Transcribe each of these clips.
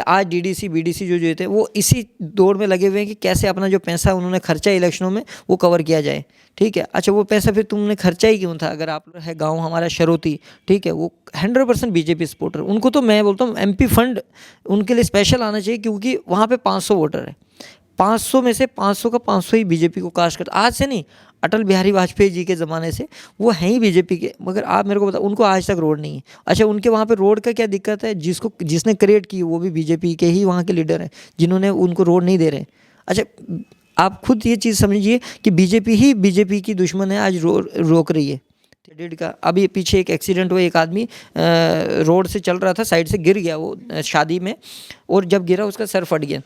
आज DDC BDC जो थे वो इसी दौड़ में लगे हुए हैं कि कैसे अपना जो पैसा उन्होंने खर्चा इलेक्शनों में वो कवर किया जाए। ठीक है, अच्छा वो पैसा फिर तुमने खर्चा ही क्यों था? अगर आप है गांव हमारा शरोती, ठीक है, वो 100% बीजेपी सपोर्टर, उनको तो मैं बोलता हूँ एमपी फंड उनके लिए स्पेशल आना चाहिए, क्योंकि वहाँ पे 500 वोटर है, 500 में से 500 का 500 ही बीजेपी को कास्ट करता। आज से नहीं, अटल बिहारी वाजपेयी जी के ज़माने से वो हैं ही बीजेपी के। मगर आप मेरे को बताओ, उनको आज तक रोड नहीं है। अच्छा, उनके वहाँ पे रोड का क्या दिक्कत है? जिसने क्रिएट की वो भी बीजेपी के ही वहाँ के लीडर हैं, जिन्होंने उनको रोड नहीं दे रहे। अच्छा, आप खुद ये चीज़ समझिए कि बीजेपी ही बीजेपी की दुश्मन है, आज रोक रही है। डेढ़ का अभी पीछे एक एक्सीडेंट हुआ, एक आदमी रोड से चल रहा था, साइड से गिर गया वो शादी में, और जब गिरा उसका सर फट गया।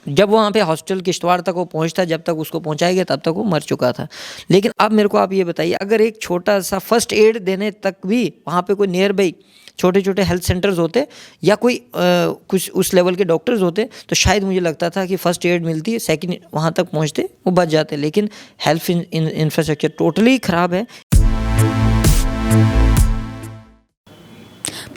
जब वहाँ पे हॉस्टल किश्तवाड़ तक वो पहुँचता, जब तक उसको पहुँचाया गया तब तक वो मर चुका था। लेकिन अब मेरे को आप ये बताइए, अगर एक छोटा सा फर्स्ट एड देने तक भी वहाँ पे कोई नियर बाई छोटे छोटे हेल्थ सेंटर्स होते या कोई कुछ उस लेवल के डॉक्टर्स होते, तो शायद मुझे लगता था कि फर्स्ट एड मिलती है, सेकंड वहाँ तक पहुँचते वो बच जाते। लेकिन हेल्थ इंफ्रास्ट्रक्चर टोटली ख़राब है।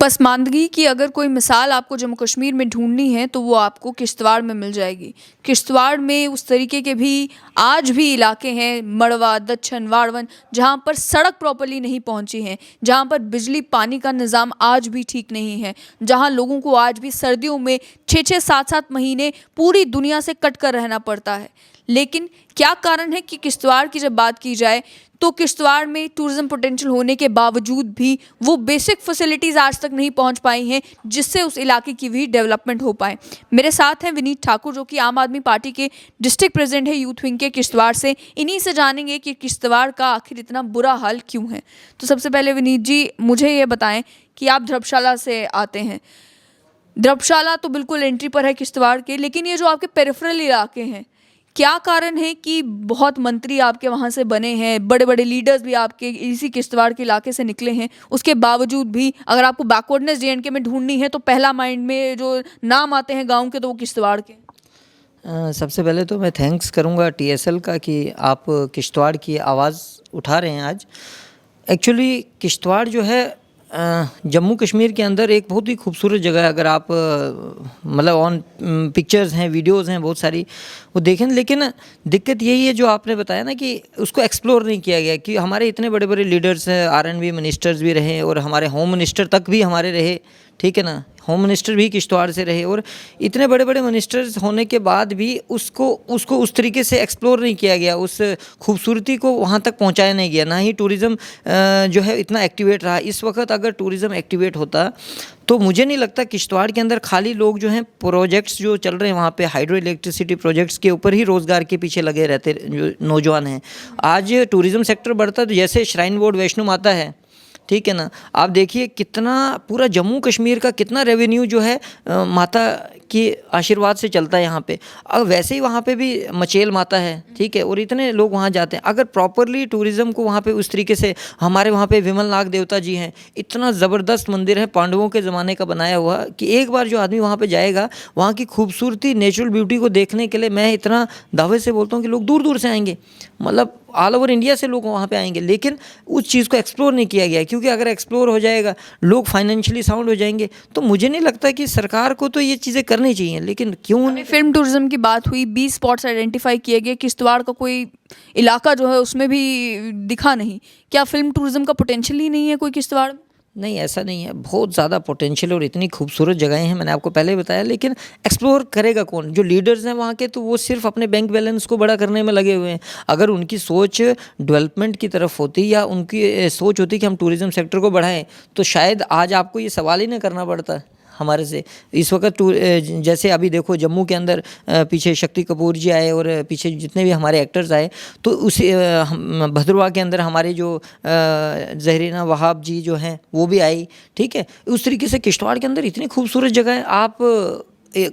पसमानदगी की अगर कोई मिसाल आपको जम्मू कश्मीर में ढूंढनी है तो वो आपको किश्तवाड़ में मिल जाएगी। किश्तवाड़ में उस तरीके के भी आज भी इलाके हैं, मड़वा, दच्छन, वाड़वन, जहाँ पर सड़क प्रॉपर्ली नहीं पहुँची है, जहाँ पर बिजली पानी का निज़ाम आज भी ठीक नहीं है, जहाँ लोगों को आज भी सर्दियों में 6-6, 7-7 महीने पूरी दुनिया से कट कर रहना पड़ता है। लेकिन क्या कारण है कि किश्तवाड़ की जब बात की जाए तो किश्तवाड़ में टूरिज्म पोटेंशियल होने के बावजूद भी वो बेसिक फैसिलिटीज़ आज तक नहीं पहुंच पाई हैं जिससे उस इलाके की भी डेवलपमेंट हो पाए। मेरे साथ हैं विनीत ठाकुर, जो कि आम आदमी पार्टी के डिस्ट्रिक्ट प्रेसिडेंट है यूथ विंग के किश्तवाड़ से। इन्हीं से जानेंगे कि किश्तवाड़ का आखिर इतना बुरा हाल क्यों है। तो सबसे पहले विनीत जी मुझे ये बताएं कि आप धर्मशाला से आते हैं। धर्मशाला तो बिल्कुल एंट्री पर है किश्तवाड़ के, लेकिन ये जो आपके पेरिफेरल इलाके हैं, क्या कारण है कि बहुत मंत्री आपके वहाँ से बने हैं, बड़े बड़े लीडर्स भी आपके इसी किश्तवाड़ के इलाके से निकले हैं, उसके बावजूद भी अगर आपको बैकवर्डनेस जेएंडके में ढूंढनी है तो पहला माइंड में जो नाम आते हैं गांव के तो वो किश्तवाड़ के। सबसे पहले तो मैं थैंक्स करूँगा टीएसएल का कि आप किश्तवाड़ की आवाज़ उठा रहे हैं आज। एक्चुअली किश्तवाड़ जो है जम्मू कश्मीर के अंदर एक बहुत ही खूबसूरत जगह है। अगर आप मतलब ऑन पिक्चर्स हैं, वीडियोस हैं बहुत सारी, वो देखें। लेकिन दिक्कत यही है जो आपने बताया ना कि उसको एक्सप्लोर नहीं किया गया, कि हमारे इतने बड़े बड़े लीडर्स हैं, आरएनबी मिनिस्टर्स भी रहे और हमारे होम मिनिस्टर तक भी हमारे रहे, ठीक है ना, होम मिनिस्टर भी किश्तवाड़ से रहे, और इतने बड़े बड़े मिनिस्टर्स होने के बाद भी उसको उस तरीके से एक्सप्लोर नहीं किया गया, उस खूबसूरती को वहाँ तक पहुँचाया नहीं गया। ना ही टूरिज़्म जो है इतना एक्टिवेट रहा। इस वक्त अगर टूरिज़्म एक्टिवेट होता तो मुझे नहीं लगता किश्तवाड़ के अंदर खाली लोग जो हैं प्रोजेक्ट्स जो चल रहे हैं वहाँ पे हाइड्रो इलेक्ट्रिसिटी प्रोजेक्ट्स के ऊपर ही रोज़गार के पीछे लगे रहते जो नौजवान हैं। आज टूरिज़्म सेक्टर बढ़ता, तो जैसे श्राइन बोर्ड वैष्णो माता है, ठीक है ना, आप देखिए कितना पूरा जम्मू कश्मीर का कितना रेवेन्यू जो है माता के आशीर्वाद से चलता है यहाँ पे। अब वैसे ही वहाँ पे भी मचेल माता है, ठीक है, और इतने लोग वहाँ जाते हैं। अगर प्रॉपरली टूरिज़्म को वहाँ पे उस तरीके से, हमारे वहाँ पे विमल नाग देवता जी हैं, इतना ज़बरदस्त मंदिर है पांडवों के ज़माने का बनाया हुआ, कि एक बार जो आदमी वहाँ पे जाएगा, वहाँ की खूबसूरती, नेचुरल ब्यूटी को देखने के लिए मैं इतना दावे से बोलता हूँ कि लोग दूर दूर से आएंगे, मतलब ऑल ओवर इंडिया से लोग वहाँ पे आएंगे। लेकिन उस चीज़ को एक्सप्लोर नहीं किया गया, क्योंकि अगर एक्सप्लोर हो जाएगा, लोग फाइनेंशियली साउंड हो जाएंगे, तो मुझे नहीं लगता कि सरकार को तो ये चीज़ें करनी चाहिए। लेकिन क्यों नहीं? फिल्म टूरिज्म की बात हुई, 20 स्पॉट्स आइडेंटिफाई किए गए, किश्तवाड़ का कोई इलाका जो है उसमें भी दिखा नहीं। क्या फिल्म टूरिज्म का पोटेंशियल ही नहीं है कोई किश्तवाड़ में? नहीं, ऐसा नहीं है, बहुत ज़्यादा पोटेंशियल और इतनी खूबसूरत जगहें हैं, मैंने आपको पहले बताया। लेकिन एक्सप्लोर करेगा कौन? जो लीडर्स हैं वहाँ के, तो वो सिर्फ अपने बैंक बैलेंस को बड़ा करने में लगे हुए हैं। अगर उनकी सोच डेवलपमेंट की तरफ होती, या उनकी सोच होती कि हम टूरिज़्म सेक्टर को बढ़ाएं, तो शायद आज आपको ये सवाल ही ना करना पड़ता हमारे से। इस वक्त जैसे अभी देखो जम्मू के अंदर पीछे शक्ति कपूर जी आए, और पीछे जितने भी हमारे एक्टर्स आए, तो उसी भद्रवाह के अंदर हमारे जो जहरीना वहाब जी जो हैं वो भी आई, ठीक है। उस तरीके से किश्तवाड़ के अंदर इतनी खूबसूरत जगह है, आप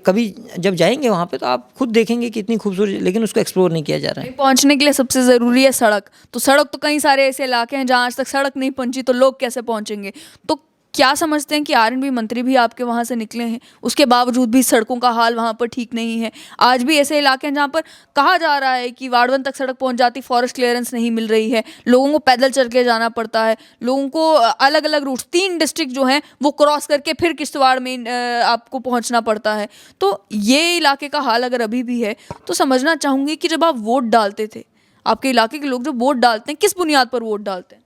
कभी जब जाएंगे वहाँ पे तो आप खुद देखेंगे कि इतनी खूबसूरत, लेकिन उसको एक्सप्लोर नहीं किया जा रहा है। पहुंचने के लिए सबसे ज़रूरी है सड़क। तो सड़क तो कई सारे ऐसे इलाके हैं जहाँ आज तक सड़क नहीं पहुंची, तो लोग कैसे पहुंचेंगे? तो क्या समझते हैं कि आरएनबी मंत्री भी आपके वहाँ से निकले हैं, उसके बावजूद भी सड़कों का हाल वहाँ पर ठीक नहीं है। आज भी ऐसे इलाके हैं जहाँ पर कहा जा रहा है कि वाड़वन तक सड़क पहुँच जाती, फॉरेस्ट क्लियरेंस नहीं मिल रही है, लोगों को पैदल चल के जाना पड़ता है, लोगों को अलग अलग रूट 3 डिस्ट्रिक्ट जो हैं वो क्रॉस करके फिर किश्तवाड़ में आपको पहुँचना पड़ता है। तो ये इलाके का हाल अगर अभी भी है तो समझना चाहूँगी कि जब आप वोट डालते थे, आपके इलाके के लोग जो वोट डालते हैं किस बुनियाद पर वोट डालते हैं?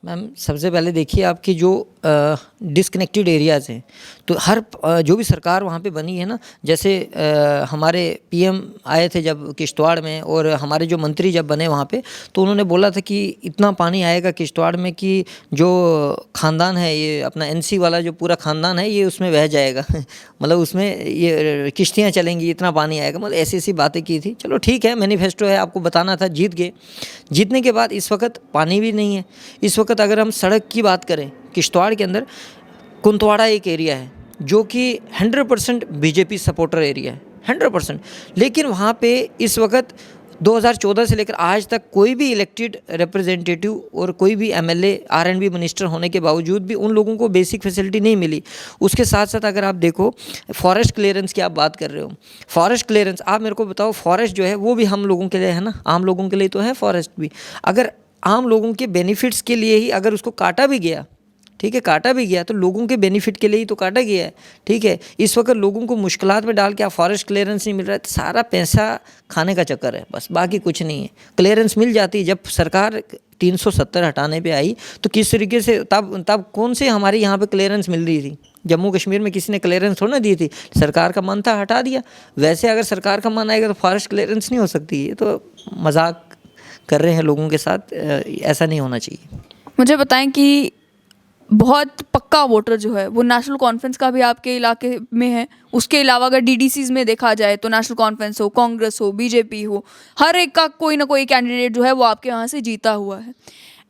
मैम सबसे पहले देखिए आपकी जो डिस्कनेक्टेड एरियाज़ हैं, तो हर जो भी सरकार वहाँ पे बनी है ना, जैसे हमारे पीएम आए थे जब किश्तवाड़ में, और हमारे जो मंत्री जब बने वहाँ पे, तो उन्होंने बोला था कि इतना पानी आएगा किश्तवाड़ में कि जो ख़ानदान है, ये अपना एनसी वाला जो पूरा ख़ानदान है, ये उसमें बह जाएगा मतलब उसमें ये किश्तियाँ चलेंगी, इतना पानी आएगा, मतलब ऐसी ऐसी बातें की थी। चलो ठीक है, मैनिफेस्टो है, आपको बताना था, जीत गए। जीतने के बाद इस वक्त पानी भी नहीं है। इस वक्त अगर हम सड़क की बात करें, किश्तवाड़ के अंदर कुंतवाड़ा एक एरिया है जो कि 100% बीजेपी सपोर्टर एरिया है, 100%। लेकिन वहाँ पे इस वक्त 2014 से लेकर आज तक कोई भी इलेक्टेड रिप्रेजेंटेटिव और कोई भी एमएलए आरएनबी मिनिस्टर होने के बावजूद भी उन लोगों को बेसिक फैसिलिटी नहीं मिली। उसके साथ साथ अगर आप देखो फॉरेस्ट क्लियरेंस की आप बात कर रहे हो, फॉरेस्ट क्लियरेंस आप मेरे को बताओ, फॉरेस्ट जो है वो भी हम लोगों के लिए है ना, आम लोगों के लिए तो है फॉरेस्ट भी। अगर आम लोगों के बेनिफिट्स के लिए ही अगर उसको काटा भी गया, ठीक है, काटा भी गया तो लोगों के बेनिफिट के लिए ही तो काटा गया है, ठीक है। इस वक्त लोगों को मुश्किलात में डाल के आप फॉरेस्ट क्लियरेंस नहीं मिल रहा है, तो सारा पैसा खाने का चक्कर है बस, बाकी कुछ नहीं है। क्लियरेंस मिल जाती, जब सरकार 370 हटाने पे आई तो किस तरीके से तब कौन से हमारे यहाँ पे क्लियरेंस मिल रही थी? जम्मू कश्मीर में किसी ने क्लियरेंस थोड़ा ना दी थी, सरकार का मन था हटा दिया। वैसे अगर सरकार का मन आएगा तो फॉरेस्ट क्लियरेंस नहीं हो सकती। ये तो मजाक कर रहे हैं लोगों के साथ, ऐसा नहीं होना चाहिए। मुझे बताएं कि बहुत पक्का वोटर जो है वो नेशनल कॉन्फ्रेंस का भी आपके इलाके में है, उसके अलावा अगर डीडीसीज में देखा जाए तो नेशनल कॉन्फ्रेंस हो, कांग्रेस हो, बीजेपी हो, हर एक का कोई ना कोई कैंडिडेट जो है वो आपके यहाँ से जीता हुआ है।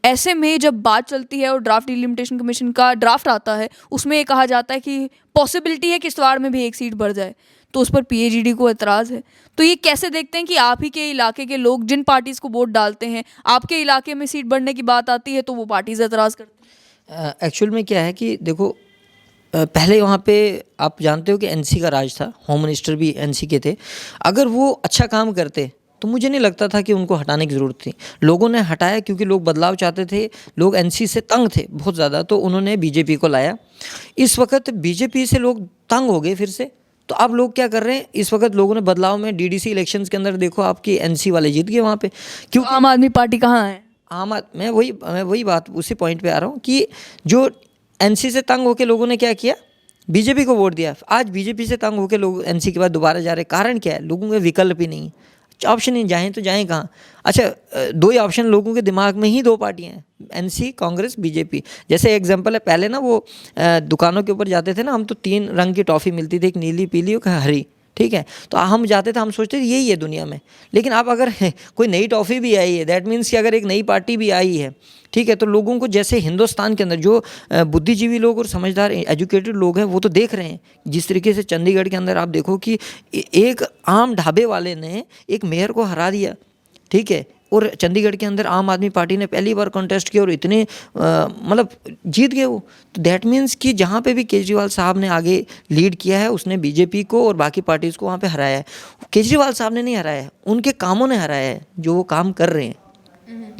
ऐसे में जब बात चलती है और ड्राफ्ट डिलिमिटेशन कमीशन का ड्राफ्ट आता है, उसमें ये कहा जाता है कि पॉसिबिलिटी है किश्तवाड़ में भी एक सीट बढ़ जाए, तो उस पर पीएजीडी को एतराज़ है। तो ये कैसे देखते हैं कि आप ही के इलाके के लोग जिन पार्टीज़ को वोट डालते हैं, आपके इलाके में सीट बढ़ने की बात आती है तो वो पार्टीज़ एतराज़ करती हैं? एक्चुअल में क्या है कि देखो, पहले वहाँ पे आप जानते हो कि एनसी का राज था, होम मिनिस्टर भी एनसी के थे। अगर वो अच्छा काम करते तो मुझे नहीं लगता था कि उनको हटाने की ज़रूरत थी। लोगों ने हटाया क्योंकि लोग बदलाव चाहते थे, लोग एनसी से तंग थे बहुत ज़्यादा, तो उन्होंने बीजेपी को लाया। इस वक्त बीजेपी से लोग तंग हो गए फिर से, तो अब लोग क्या कर रहे हैं, इस वक्त लोगों ने बदलाव में डीडीसी इलेक्शंस के अंदर देखो आपकी एनसी वाले जीत गए वहाँ पे। क्यों? आम आदमी पार्टी कहाँ है? मैं वही बात उसी पॉइंट पे आ रहा हूँ कि जो एनसी से तंग होके लोगों ने क्या किया, बीजेपी को वोट दिया। आज बीजेपी से तंग होके लोग एनसी के बाद दोबारा जा रहे हैं। कारण क्या है? लोगों के विकल्प ही नहीं है, ऑप्शन ही, जाएँ तो जाएँ कहाँ? अच्छा, दो ही ऑप्शन लोगों के दिमाग में ही, दो पार्टियाँ हैं, एनसी, कांग्रेस, बीजेपी। जैसे एग्जांपल है, पहले ना वो दुकानों के ऊपर जाते थे ना हम, तो 3 रंग की टॉफ़ी मिलती थी, एक नीली, पीली और हरी, ठीक है। तो हम जाते थे, हम सोचते थे यही है दुनिया में। लेकिन अब अगर कोई नई टॉफ़ी भी आई है, दैट मीन्स कि अगर एक नई पार्टी भी आई है, ठीक है, तो लोगों को, जैसे हिंदुस्तान के अंदर जो बुद्धिजीवी लोग और समझदार एजुकेटेड लोग हैं वो तो देख रहे हैं। जिस तरीके से चंडीगढ़ के अंदर आप देखो कि एक आम ढाबे वाले ने एक मेयर को हरा दिया, ठीक है, और चंडीगढ़ के अंदर आम आदमी पार्टी ने पहली बार कॉन्टेस्ट किया और इतने मतलब जीत गए वो। तो दैट मीन्स कि जहाँ पे भी केजरीवाल साहब ने आगे लीड किया है, उसने बीजेपी को और बाकी पार्टीज़ को वहाँ पे हराया है। केजरीवाल साहब ने नहीं हराया है, उनके कामों ने हराया है, जो वो काम कर रहे हैं।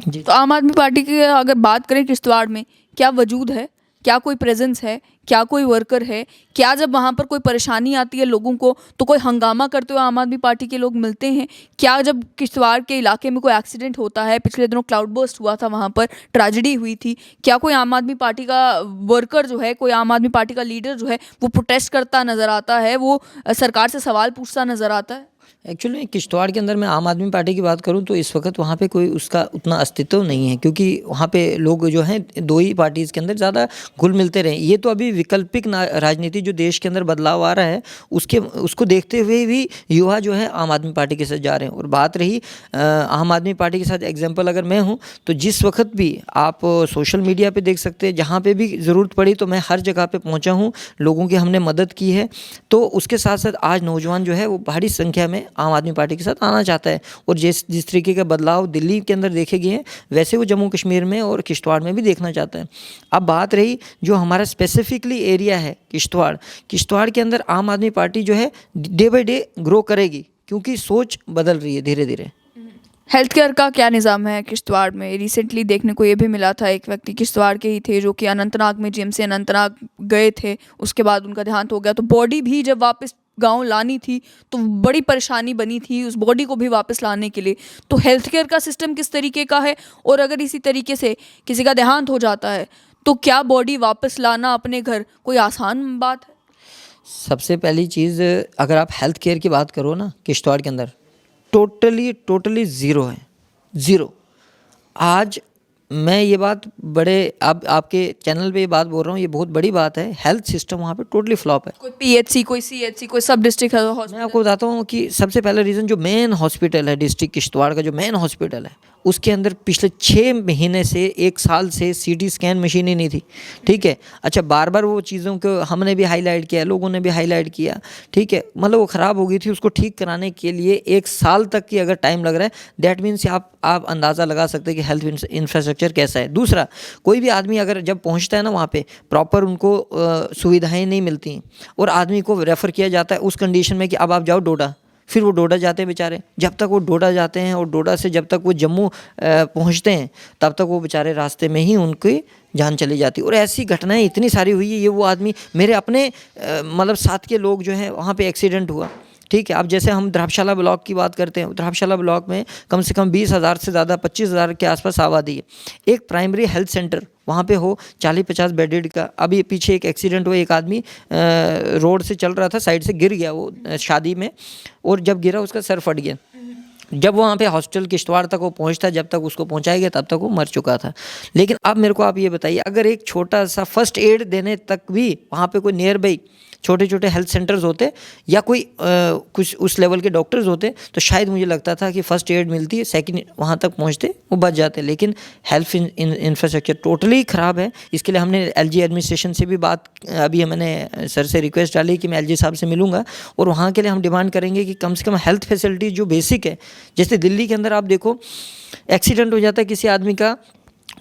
जी। तो आम आदमी पार्टी की अगर बात करें किश्तवाड़ में, क्या वजूद है, क्या कोई प्रेजेंस है, क्या कोई वर्कर है, क्या जब वहाँ पर कोई परेशानी आती है लोगों को तो कोई हंगामा करते हुए आम आदमी पार्टी के लोग मिलते हैं? क्या जब किश्तवाड़ के इलाके में कोई एक्सीडेंट होता है, पिछले दिनों क्लाउड बर्स्ट हुआ था, वहाँ पर ट्रेजेडी हुई थी, क्या कोई आम आदमी पार्टी का वर्कर जो है, कोई आम आदमी पार्टी का लीडर जो है वो प्रोटेस्ट करता नज़र आता है, वो सरकार से सवाल पूछता नज़र आता है? एक्चुअली किश्तवाड़ के अंदर मैं आम आदमी पार्टी की बात करूं तो इस वक्त वहाँ पे कोई उसका उतना अस्तित्व नहीं है, क्योंकि वहाँ पे लोग जो हैं दो ही पार्टीज़ के अंदर ज़्यादा घुल मिलते रहे। ये तो अभी वैकल्पिक राजनीति जो देश के अंदर बदलाव आ रहा है उसको देखते हुए भी युवा जो है आम आदमी पार्टी के साथ जा रहे हैं। और बात रही आम आदमी पार्टी के साथ, एग्जाम्पल अगर मैं हूँ तो जिस वक्त भी आप सोशल मीडिया पर देख सकते हैं, जहाँ पर भी ज़रूरत पड़ी तो मैं हर जगह पर पहुँचा हूँ, लोगों की हमने मदद की है। तो उसके साथ साथ आज नौजवान जो है वो बड़ी संख्या में आम आदमी पार्टी के साथ आना चाहता है। और जिस तरीके का बदलाव दिल्ली के अंदर देखे गए हैं, वैसे वो जम्मू कश्मीर में और किश्तवाड़ में भी देखना चाहता है। अब बात रही जो हमारा स्पेसिफिकली एरिया है किश्तवाड़ के अंदर आम आदमी पार्टी जो है डे बाई डे ग्रो करेगी, क्योंकि सोच बदल रही है धीरे धीरे। हेल्थ केयर का क्या निज़ाम है किश्तवाड़ में? रिसेंटली देखने को ये भी मिला था, एक व्यक्ति किश्तवाड़ के ही थे जो कि अनंतनाग में जीएमसी अनंतनाग गए थे, उसके बाद उनका देहांत हो गया। तो बॉडी भी जब वापस गांव लानी थी तो बड़ी परेशानी बनी थी उस बॉडी को भी वापस लाने के लिए। तो हेल्थ केयर का सिस्टम किस तरीके का है, और अगर इसी तरीके से किसी का देहांत हो जाता है तो क्या बॉडी वापस लाना अपने घर कोई आसान बात है? सबसे पहली चीज़, अगर आप हेल्थ केयर की बात करो ना, किश्तवाड़ के अंदर टोटली ज़ीरो है, ज़ीरो। आज मैं ये बात बड़े अब आपके चैनल पे ये बात बोल रहा हूँ, ये बहुत बड़ी बात है। हेल्थ सिस्टम वहाँ पे टोटली फ्लॉप है। कोई पीएचसी, कोई सीएचसी, कोई सब डिस्ट्रिक्ट मैं हॉस्पिटल? आपको बताता हूँ कि सबसे पहला रीज़न, जो मेन हॉस्पिटल है डिस्ट्रिक्ट किश्तवाड़ का, जो मेन हॉस्पिटल है, उसके अंदर पिछले 6 महीने से 1 साल से सीटी स्कैन मशीन ही नहीं थी। ठीक है, अच्छा, बार बार वो चीज़ों को हमने भी हाईलाइट किया, लोगों ने भी हाईलाइट किया। ठीक है, मतलब वो ख़राब हो गई थी, उसको ठीक कराने के लिए 1 साल तक की अगर टाइम लग रहा है, दैट मीन्स आप अंदाज़ा लगा सकते हैं कि हेल्थ इंफ्रास्ट्रक्चर कैसा है। दूसरा, कोई भी आदमी अगर जब पहुँचता है ना वहाँ पे, प्रॉपर उनको सुविधाएँ नहीं मिलती, और आदमी को रेफ़र किया जाता है उस कंडीशन में कि अब आप जाओ डोडा। फिर वो डोडा जाते हैं बेचारे, जब तक वो डोडा जाते हैं और डोडा से जब तक वो जम्मू पहुंचते हैं, तब तक वो बेचारे रास्ते में ही उनकी जान चली जाती। और ऐसी घटनाएं इतनी सारी हुई है। ये वो आदमी मेरे अपने मतलब साथ के लोग जो हैं, वहाँ पे एक्सीडेंट हुआ। ठीक है, अब जैसे हम द्राक्षाला ब्लॉक की बात करते हैं, द्राक्षाला ब्लॉक में कम से कम 20,000 से ज़्यादा 25,000 के आसपास आबादी है। एक प्राइमरी हेल्थ सेंटर वहाँ पे हो 40-50 बेडेड का। अभी पीछे एक एक्सीडेंट हुआ, एक आदमी रोड से चल रहा था, साइड से गिर गया वो शादी में, और जब गिरा उसका सर फट गया। जब वहाँ पे हॉस्टल किश्तवाड़ तक वो पहुँचता, जब तक उसको पहुँचाया गया तब तक वो मर चुका था। लेकिन अब मेरे को आप ये बताइए, अगर एक छोटा सा फर्स्ट एड देने तक भी वहाँ पे कोई नियर बाई छोटे छोटे हेल्थ सेंटर्स होते या कोई कुछ उस लेवल के डॉक्टर्स होते, तो शायद मुझे लगता था कि फ़र्स्ट एड मिलती है, सेकंड वहाँ तक पहुँचते वो बच जाते। लेकिन हेल्थ इंफ्रास्ट्रक्चर टोटली ख़राब है। इसके लिए हमने एलजी एडमिनिस्ट्रेशन से भी बात, अभी मैंने सर से रिक्वेस्ट डाली कि मैं एलजी साहब से मिलूँगा, और वहाँ के लिए हम डिमांड करेंगे कि कम से कम हेल्थ फैसिलिटी जो बेसिक है, जैसे दिल्ली के अंदर आप देखो एक्सीडेंट हो जाता है किसी आदमी का,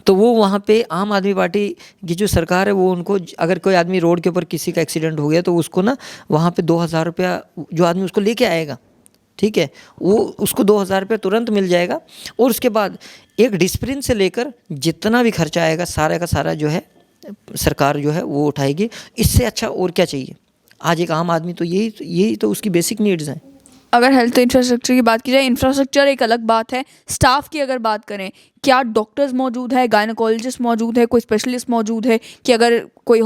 तो वो वहाँ पे आम आदमी पार्टी की जो सरकार है वो उनको, अगर कोई आदमी रोड के ऊपर किसी का एक्सीडेंट हो गया तो उसको ना वहाँ पे 2,000 रुपया जो आदमी उसको लेके आएगा, ठीक है, वो उसको 2,000 रुपया तुरंत मिल जाएगा। और उसके बाद एक डिस्प्रिन से लेकर जितना भी खर्चा आएगा सारा का सारा जो है सरकार जो है वो उठाएगी। इससे अच्छा और क्या चाहिए आज एक आम आदमी? तो यही तो उसकी बेसिक नीड्स हैं। अगर हेल्थ इंफ्रास्ट्रक्चर की बात की जाए, इंफ्रास्ट्रक्चर एक अलग बात है। स्टाफ की अगर बात करें, क्या डॉक्टर्स मौजूद है, गायनोकोलॉजिस्ट मौजूद है, कोई स्पेशलिस्ट मौजूद है कि अगर कोई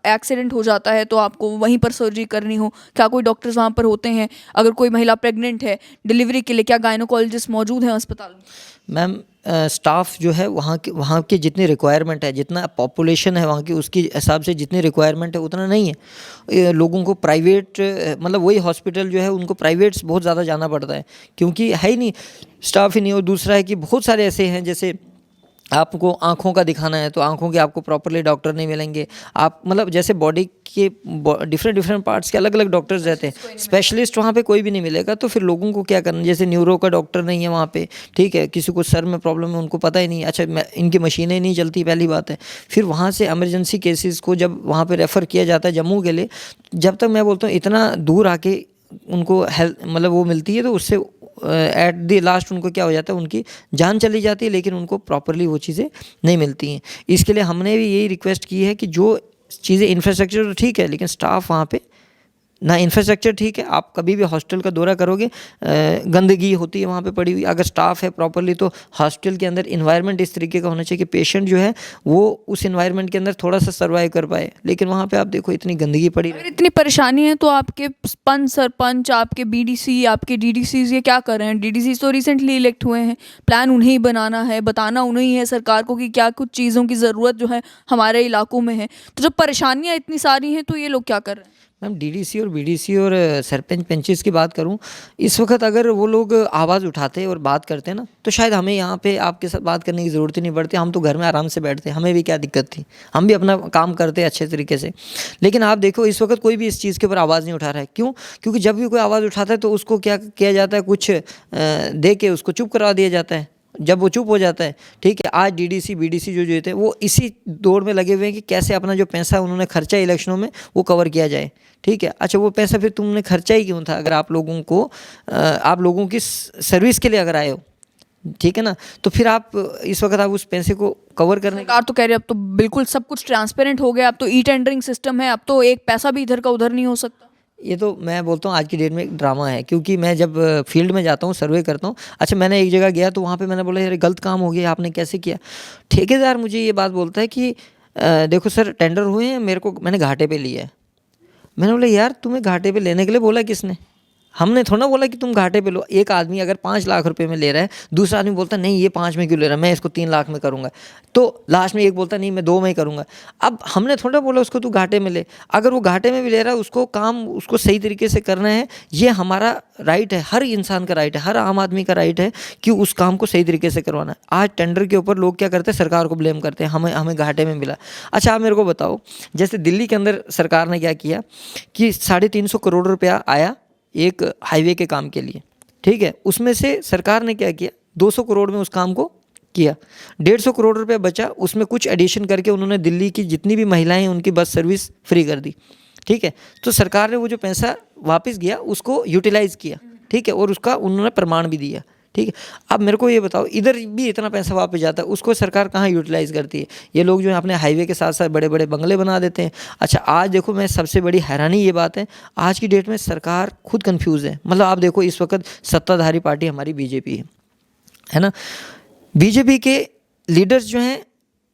एक्सीडेंट हो जाता है तो आपको वहीं पर सर्जरी करनी हो, क्या कोई डॉक्टर्स वहाँ पर होते हैं? अगर कोई महिला प्रेग्नेंट है डिलीवरी के लिए, क्या गायनोकोलॉजिस्ट मौजूद हैं अस्पताल में? मैम, स्टाफ जो है वहाँ की जितनी रिक्वायरमेंट है, जितना पॉपुलेशन है वहाँ की, उसके हिसाब से जितनी रिक्वायरमेंट है उतना नहीं है। लोगों को प्राइवेट मतलब वही हॉस्पिटल जो है उनको प्राइवेट्स बहुत ज़्यादा जाना पड़ता है, क्योंकि है ही नहीं, स्टाफ ही नहीं। और दूसरा है कि बहुत सारे ऐसे हैं, जैसे आपको आँखों का दिखाना है तो आँखों के आपको प्रॉपरली डॉक्टर नहीं मिलेंगे। आप मतलब जैसे बॉडी के डिफरेंट पार्ट्स के अलग अलग डॉक्टर्स रहते हैं, स्पेशलिस्ट वहाँ पे कोई भी नहीं मिलेगा। तो फिर लोगों को क्या करना, जैसे न्यूरो का डॉक्टर नहीं है वहाँ पे, ठीक है, किसी को सर में प्रॉब्लम है उनको पता ही नहीं, अच्छा इनकी मशीनें नहीं चलती, पहली बात है। फिर वहाँ से इमरजेंसी केसेस को जब वहाँ पे रेफ़र किया जाता है जम्मू के लिए, जब तक मैं बोलता हूँ इतना दूर आके उनको हेल्थ मतलब वो मिलती है, तो उससे एट द लास्ट उनको क्या हो जाता है, उनकी जान चली जाती है, लेकिन उनको प्रॉपरली वो चीज़ें नहीं मिलती हैं। इसके लिए हमने भी यही रिक्वेस्ट की है कि जो चीज़ें इंफ्रास्ट्रक्चर तो ठीक है, लेकिन स्टाफ वहाँ पे ना, इंफ्रास्ट्रक्चर ठीक है, आप कभी भी हॉस्टल का दौरा करोगे गंदगी होती है वहाँ पे पड़ी हुई। अगर स्टाफ है प्रॉपरली तो हॉस्टल के अंदर इन्वायरमेंट इस तरीके का होना चाहिए कि पेशेंट जो है वो उस इन्वायरमेंट के अंदर थोड़ा सा सर्वाइव कर पाए। लेकिन वहाँ पे आप देखो इतनी गंदगी पड़ी। अगर इतनी परेशानी है तो आपके पंच सरपंच, आपके बीडीसी, आपके डीडीसीज ये क्या कर रहे हैं? डीडीसी तो रिसेंटली इलेक्ट हुए हैं, प्लान उन्हें ही बनाना है, बताना उन्हें ही है सरकार को कि क्या कुछ चीज़ों की ज़रूरत जो है हमारे इलाकों में है। तो जब परेशानियाँ इतनी सारी हैं तो ये लोग क्या कर रहे हैं? मैम डीडीसी और बीडीसी और सरपंच पंचेस की बात करूं, इस वक्त अगर वो लोग आवाज़ उठाते और बात करते ना तो शायद हमें यहाँ पे आपके साथ बात करने की ज़रूरत ही नहीं पड़ती। हम तो घर में आराम से बैठते, हमें भी क्या दिक्कत थी, हम भी अपना काम करते अच्छे तरीके से। लेकिन आप देखो इस वक्त कोई भी इस चीज़ के ऊपर आवाज़ नहीं उठा रहा है। क्यों? क्योंकि जब भी कोई आवाज़ उठाता है तो उसको क्या किया जाता है, कुछ दे के उसको चुप करवा दिया जाता है। जब वो चुप हो जाता है, ठीक है, आज डीडीसी बीडीसी जो थे वो इसी दौड़ में लगे हुए हैं कि कैसे अपना जो पैसा उन्होंने खर्चा इलेक्शनों में वो कवर किया जाए। ठीक है, अच्छा वो पैसा फिर तुमने खर्चा ही क्यों था? अगर आप लोगों को आप लोगों की सर्विस के लिए अगर आए हो, ठीक है ना, तो फिर आप इस वक्त आप उस पैसे को कवर करने सरकार तो कह रही है अब तो बिल्कुल सब कुछ ट्रांसपेरेंट हो गया, अब तो ई टेंडरिंग सिस्टम है, अब तो एक पैसा भी इधर का उधर नहीं हो सकता। ये तो मैं बोलता हूँ आज की डेट में एक ड्रामा है। क्योंकि मैं जब फील्ड में जाता हूँ, सर्वे करता हूँ, अच्छा मैंने एक जगह गया तो वहाँ पे मैंने बोला यार गलत काम हो गया, आपने कैसे किया? ठेकेदार मुझे ये बात बोलता है कि देखो सर टेंडर हुए हैं, मैंने घाटे पे लिया है। मैंने बोला यार तुम्हें घाटे पे लेने के लिए बोला किसने? हमने थोड़ा बोला कि तुम घाटे पे लो। एक आदमी अगर 5 लाख रुपए में ले रहा है, दूसरा आदमी बोलता नहीं ये 5 में क्यों ले रहा है, मैं इसको 3 लाख में करूँगा। तो लास्ट में एक बोलता नहीं मैं 2 में ही करूँगा। अब हमने थोड़ा बोला उसको तू घाटे में ले। अगर वो घाटे में भी ले रहा है, उसको काम उसको सही तरीके से करना है, ये हमारा राइट है, हर इंसान का राइट है, हर आम आदमी का राइट है कि उस काम को सही तरीके से करवाना है। आज टेंडर के ऊपर लोग क्या करते हैं, सरकार को ब्लेम करते हैं, हमें घाटे में मिला। अच्छा आप मेरे को बताओ, जैसे दिल्ली के अंदर सरकार ने क्या किया कि 350 करोड़ रुपया आया एक हाईवे के काम के लिए, ठीक है, उसमें से सरकार ने क्या किया, 200 करोड़ में उस काम को किया, 150 करोड़ रुपया बचा, उसमें कुछ एडिशन करके उन्होंने दिल्ली की जितनी भी महिलाएं हैं उनकी बस सर्विस फ्री कर दी। ठीक है, तो सरकार ने वो जो पैसा वापस गया उसको यूटिलाइज़ किया, ठीक है, और उसका उन्होंने प्रमाण भी दिया। ठीक है, अब मेरे को ये बताओ इधर भी इतना पैसा वापस जाता है, उसको सरकार कहाँ यूटिलाइज़ करती है? ये लोग जो है अपने हाईवे के साथ साथ बड़े बड़े बंगले बना देते हैं। अच्छा आज देखो, मैं सबसे बड़ी हैरानी ये बात है, आज की डेट में सरकार खुद कंफ्यूज है। मतलब आप देखो इस वक्त सत्ताधारी पार्टी हमारी बीजेपी है ना, बीजेपी के लीडर्स जो हैं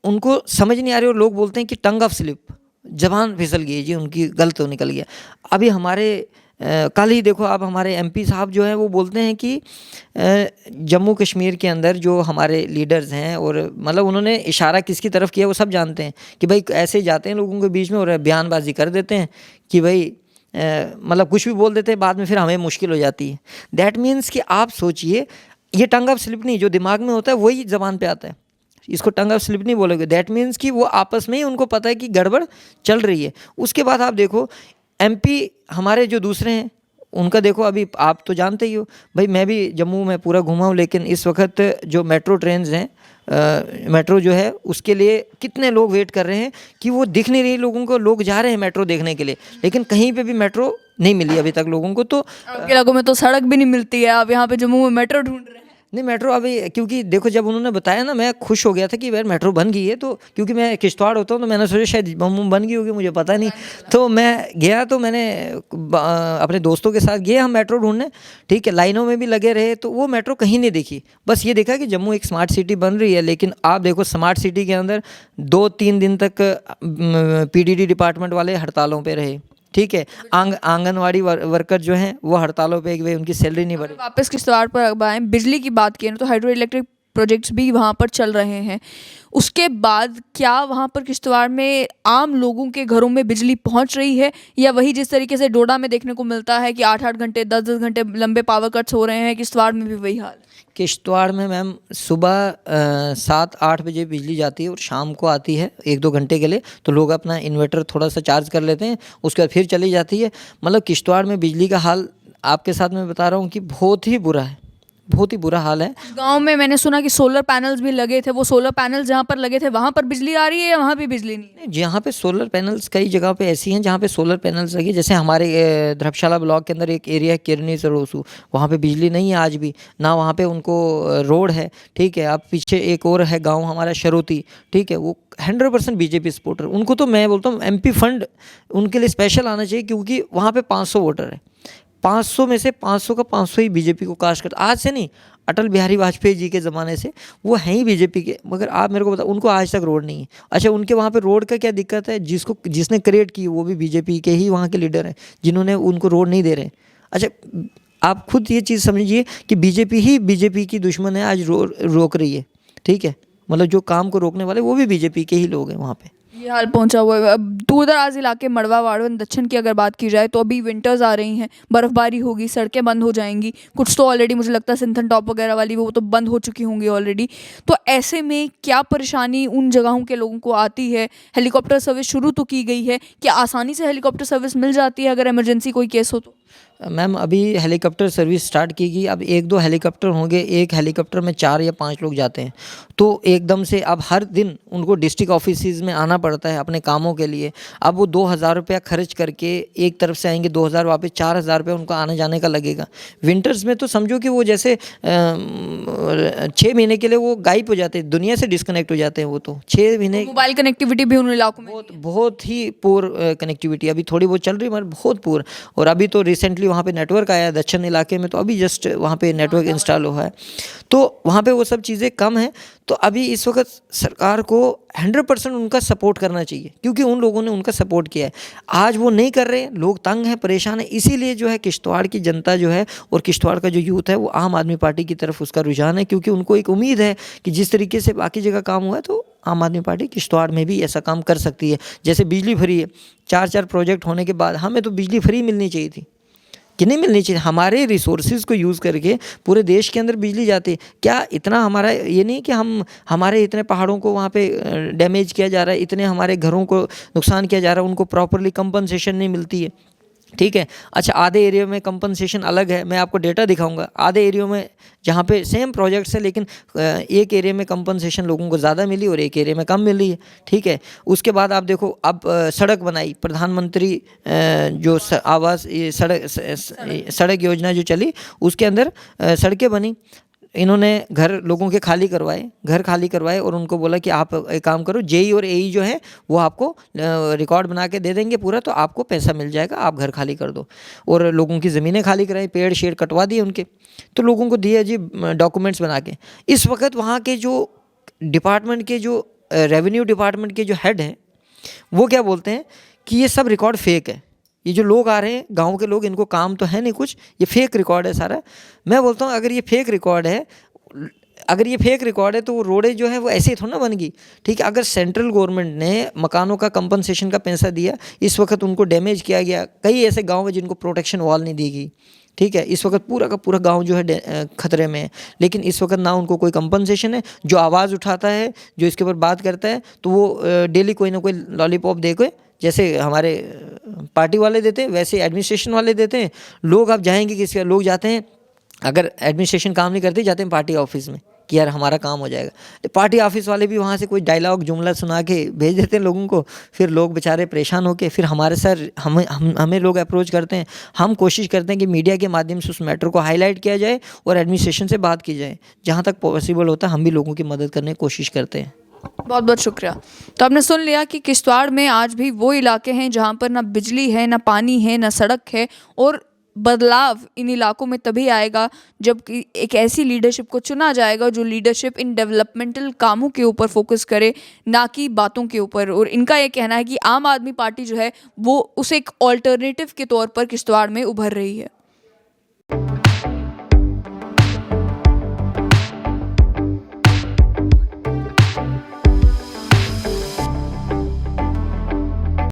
उनको समझ नहीं आ रही और लोग बोलते हैं कि टंग ऑफ स्लिप, जबान फिसल गई जी उनकी, गलत तो निकल गया। अभी हमारे कल ही देखो आप हमारे एमपी साहब जो हैं वो बोलते हैं कि जम्मू कश्मीर के अंदर जो हमारे लीडर्स हैं, और मतलब उन्होंने इशारा किसकी तरफ किया वो सब जानते हैं कि भाई ऐसे जाते हैं लोगों के बीच में और बयानबाजी कर देते हैं कि भाई मतलब कुछ भी बोल देते हैं, बाद में फिर हमें मुश्किल हो जाती है। दैट मीन्स कि आप सोचिए, ये टंग ऑफ स्लिप नहीं, जो दिमाग में होता है वही ज़बान पे आता है, इसको टंग ऑफ स्लिप नहीं बोलोगे। दैट मीन्स कि वो आपस में ही उनको पता है कि गड़बड़ चल रही है। उसके बाद आप देखो एमपी हमारे जो दूसरे हैं उनका देखो, अभी आप तो जानते ही हो भाई, मैं भी जम्मू में पूरा घूमा हूँ, लेकिन इस वक्त जो मेट्रो ट्रेन्स हैं, मेट्रो जो है उसके लिए कितने लोग वेट कर रहे हैं कि वो दिख नहीं रही लोगों को। लोग जा रहे हैं मेट्रो देखने के लिए, लेकिन कहीं पे भी मेट्रो नहीं मिली अभी तक लोगों को। तो आपके इलाकों में तो सड़क भी नहीं मिलती है, आप यहाँ पे जम्मू में मेट्रो ढूंढ रहे हैं। नहीं मेट्रो अभी, क्योंकि देखो जब उन्होंने बताया ना मैं खुश हो गया था कि यार मेट्रो बन गई है। तो क्योंकि मैं किश्तवाड़ होता हूँ तो मैंने सोचा शायद जम्मू बन गई होगी, मुझे पता नहीं। तो मैं गया, तो मैंने अपने दोस्तों के साथ गए हम मेट्रो ढूंढने, ठीक है, लाइनों में भी लगे रहे, तो वो मेट्रो कहीं नहीं दिखी। बस ये देखा कि जम्मू एक स्मार्ट सिटी बन रही है, लेकिन आप देखो स्मार्ट सिटी के अंदर 2-3 दिन तक पीडीडी डिपार्टमेंट वाले हड़तालों पे रहे, ठीक है, आंगनवाड़ी वर्कर जो हैं वो हड़तालों पे गए, उनकी सैलरी नहीं बढ़ी। वापस किश्तवाड़ पर अब आएँ, बिजली की बात की ना तो हाइड्रो इलेक्ट्रिक प्रोजेक्ट्स भी वहाँ पर चल रहे हैं। उसके बाद क्या वहाँ पर किश्तवाड़ में आम लोगों के घरों में बिजली पहुँच रही है, या वही जिस तरीके से डोडा में देखने को मिलता है कि 8-8 घंटे 10-10 घंटे लंबे पावर कट्स हो रहे हैं, किश्तवाड़ में भी वही हाल? किश्तवाड़ में मैम सुबह 7-8 बजे बिजली जाती है और शाम को आती है 1-2 घंटे के लिए, तो लोग अपना इन्वर्टर थोड़ा सा चार्ज कर लेते हैं, उसके बाद फिर चली जाती है। मतलब किश्तवाड़ में बिजली का हाल आपके साथ मैं बता रहा हूँ कि बहुत ही बुरा है, बहुत ही बुरा हाल है। गांव में मैंने सुना कि सोलर पैनल्स भी लगे थे, वो सोलर पैनल्स जहाँ पर लगे थे वहाँ पर बिजली आ रही है या वहाँ भी बिजली नहीं है? जहाँ पे सोलर पैनल्स कई जगह पे ऐसी हैं जहाँ पे सोलर पैनल्स लगे, जैसे हमारे धर्मशाला ब्लॉक के अंदर एक एरिया है किरनी सरोसू, वहाँ पे बिजली नहीं है आज भी ना, वहाँ पे उनको रोड है, ठीक है। अब पीछे एक और है गाँव हमारा शरोती, ठीक है, वो 100% बीजेपी सपोर्टर। उनको तो मैं बोलता हूँ एमपी फंड उनके लिए स्पेशल आना चाहिए, क्योंकि वहाँ पे 500 वोटर है, 500 में से 500 का 500 ही बीजेपी को कास्ट करता। आज से नहीं, अटल बिहारी वाजपेयी जी के ज़माने से वो हैं ही बीजेपी के। मगर आप मेरे को बताओ, उनको आज तक रोड नहीं है। अच्छा उनके वहाँ पे रोड का क्या दिक्कत है? जिसने क्रिएट की वो भी बीजेपी के ही वहाँ के लीडर हैं, जिन्होंने उनको रोड नहीं दे रहे हैं। अच्छा आप खुद ये चीज़ समझिए कि बीजेपी ही बीजेपी की दुश्मन है, आज रोक रही है, ठीक है। मतलब जो काम को रोकने वाले वो भी बीजेपी के ही लोग हैं वहाँ पे। ये हाल पहुंचा हुआ है। अब दूर-दराज इलाके मड़वा, वाड़वन, दच्छन की अगर बात की जाए तो अभी विंटर्स आ रही हैं, बर्फ़बारी होगी, सड़कें बंद हो जाएंगी। कुछ तो ऑलरेडी मुझे लगता है सिंथन टॉप वगैरह वाली वो तो बंद हो चुकी होंगी ऑलरेडी। तो ऐसे में क्या परेशानी उन जगहों के लोगों को आती है? हेलीकॉप्टर सर्विस शुरू तो की गई है, क्या आसानी से हेलीकॉप्टर सर्विस मिल जाती है अगर इमरजेंसी कोई केस हो तो? मैम अभी हेलीकॉप्टर सर्विस स्टार्ट की गई। अब 1-2 हेलीकॉप्टर होंगे, एक हेलीकॉप्टर में 4 या 5 लोग जाते हैं, तो एकदम से अब हर दिन उनको डिस्ट्रिक्ट ऑफिसेज में आना पड़ता है अपने कामों के लिए। अब वो 2,000 रुपया खर्च करके एक तरफ से आएंगे, 2,000 वापस 4,000 रुपया उनको आने जाने का लगेगा। विंटर्स में तो समझो कि वो जैसे 6 महीने के लिए वो गायब हो जाते हैं, दुनिया से डिस्कनेक्ट हो जाते हैं। वो तो 6 महीने मोबाइल कनेक्टिविटी भी उन इलाकों में बहुत ही पुअर कनेक्टिविटी अभी थोड़ी बहुत चल रही है, मगर बहुत पुअर। और अभी तो रिसेंटली वहाँ पे नेटवर्क आया है दक्षिण इलाके में, तो अभी जस्ट वहाँ पे नेटवर्क इंस्टॉल हुआ है, तो वहाँ पे वो सब चीज़ें कम हैं। तो अभी इस वक्त सरकार को 100% उनका सपोर्ट करना चाहिए, क्योंकि उन लोगों ने उनका सपोर्ट किया है। आज वो नहीं कर रहे, लोग तंग हैं, परेशान हैं। इसीलिए जो है किश्तवाड़ की जनता जो है और किश्तवाड़ का जो यूथ है वो आम आदमी पार्टी की तरफ उसका रुझान है, क्योंकि उनको एक उम्मीद है कि जिस तरीके से बाकी जगह काम हुआ है तो आम आदमी पार्टी किश्तवाड़ में भी ऐसा काम कर सकती है। जैसे बिजली फ्री है, 4-4 प्रोजेक्ट होने के बाद हमें तो बिजली फ्री मिलनी चाहिए थी कि नहीं मिलनी चाहिए। हमारे रिसोर्सेज को यूज़ करके पूरे देश के अंदर बिजली जाती है। क्या इतना हमारा ये नहीं कि हमारे इतने पहाड़ों को वहाँ पे डैमेज किया जा रहा है, इतने हमारे घरों को नुकसान किया जा रहा है, उनको प्रॉपरली कंपनसेशन नहीं मिलती है, ठीक है। अच्छा, आधे एरिया में कंपनसेशन अलग है, मैं आपको डेटा दिखाऊंगा। आधे एरिया में जहाँ पे सेम प्रोजेक्ट्स है, लेकिन एक एरिया में कंपनसेशन लोगों को ज़्यादा मिली और एक एरिया में कम मिली है, ठीक है। उसके बाद आप देखो, अब सड़क बनाई, प्रधानमंत्री जो आवास सड़क योजना जो चली, उसके अंदर सड़कें बनी। इन्होंने घर लोगों के खाली करवाए और उनको बोला कि आप एक काम करो, जेई और एई जो है वो आपको रिकॉर्ड बना के दे देंगे पूरा, तो आपको पैसा मिल जाएगा, आप घर खाली कर दो। और लोगों की ज़मीनें खाली कराई, पेड़ शेड़ कटवा दिए उनके, तो लोगों को दिए जी डॉक्यूमेंट्स बना के। इस वक्त वहाँ के जो डिपार्टमेंट के जो रेवेन्यू डिपार्टमेंट के जो हेड हैं वो क्या बोलते हैं कि ये सब रिकॉर्ड फेक है, ये जो लोग आ रहे हैं गांव के लोग, इनको काम तो है नहीं कुछ, ये फेक रिकॉर्ड है सारा। मैं बोलता हूँ अगर ये फेक रिकॉर्ड है तो वो रोडें जो है वो ऐसे ही थोड़ा ना बन गई, ठीक है। अगर सेंट्रल गवर्नमेंट ने मकानों का कंपनसेशन का पैसा दिया, इस वक्त उनको डैमेज किया गया, कई ऐसे गाँव हैं जिनको प्रोटेक्शन वॉल नहीं दी गई, ठीक है। इस वक्त पूरा का पूरा गांव जो है खतरे में है, लेकिन इस वक्त ना उनको कोई कंपनसेशन है। जो आवाज़ उठाता है, जो इसके ऊपर बात करता है, तो वो डेली कोई ना कोई लॉलीपॉप दे के, जैसे हमारे पार्टी वाले देते हैं वैसे एडमिनिस्ट्रेशन वाले देते हैं। लोग अब जाएंगे किसके, लोग जाते हैं, अगर एडमिनिस्ट्रेशन काम नहीं करती जाते हैं पार्टी ऑफिस में कि यार हमारा काम हो जाएगा, तो पार्टी ऑफिस वाले भी वहाँ से कोई डायलॉग जुमला सुना के भेज देते हैं लोगों को। फिर लोग बेचारे परेशान होके फिर हमारे सर हमें लोग अप्रोच करते हैं। हम कोशिश करते हैं कि मीडिया के माध्यम से उस मैटर को हाईलाइट किया जाए और एडमिनिस्ट्रेशन से बात की जाए। जहाँ तक पॉसिबल होता है हम भी लोगों की मदद करने की कोशिश करते हैं। बहुत बहुत शुक्रिया। तो आपने सुन लिया कि किश्तवाड़ में आज भी वो इलाके हैं जहाँ पर ना बिजली है, ना पानी है, ना सड़क है, और बदलाव इन इलाकों में तभी आएगा जब कि एक ऐसी लीडरशिप को चुना जाएगा जो लीडरशिप इन डेवलपमेंटल कामों के ऊपर फोकस करे, ना कि बातों के ऊपर। और इनका ये कहना है कि आम आदमी पार्टी जो है वो उसे एक ऑल्टरनेटिव के तौर पर किश्तवाड़ में उभर रही है।